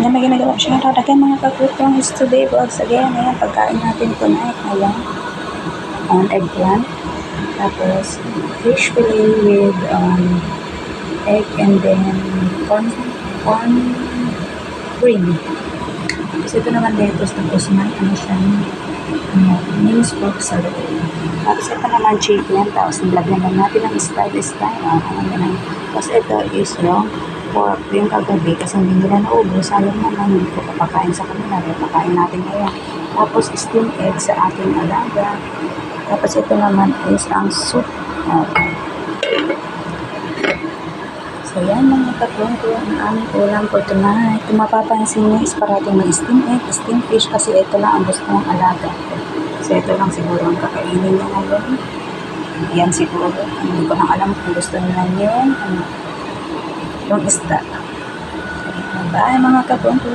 Ayan, may ginagawa siya. Again, mga kakutrong is today vlogs again. Ayan, pagkain natin tonight. Ayan. Eggplant. Tapos, fish fillet with egg and then corn cream. Tapos ito naman lettuce. Tapos may ano siya, minced pork sa loob. Tapos ito naman chicken. Tapos nilagyan lang natin ng style. Tapos ito is yung pork. Yung kagabi kasi hindi nila naubos. Sayang naman hindi ko papakain sa kanila. Kaya pakain natin ngayon. Tapos steamed egg sa ating alaga. Tapos ito naman is ang soup. Okay. So yan mga katrong ko ang aming ulam for tonight. Kung mapapansin nyo is parating may steamed egg, steamed fish kasi ito lang ang gusto ng alaga. So ito lang siguro ang kakainin niya ngayon. Yan siguro. Hindi ko nang alam kung gusto nila yung isda. Bye mga katrong ko.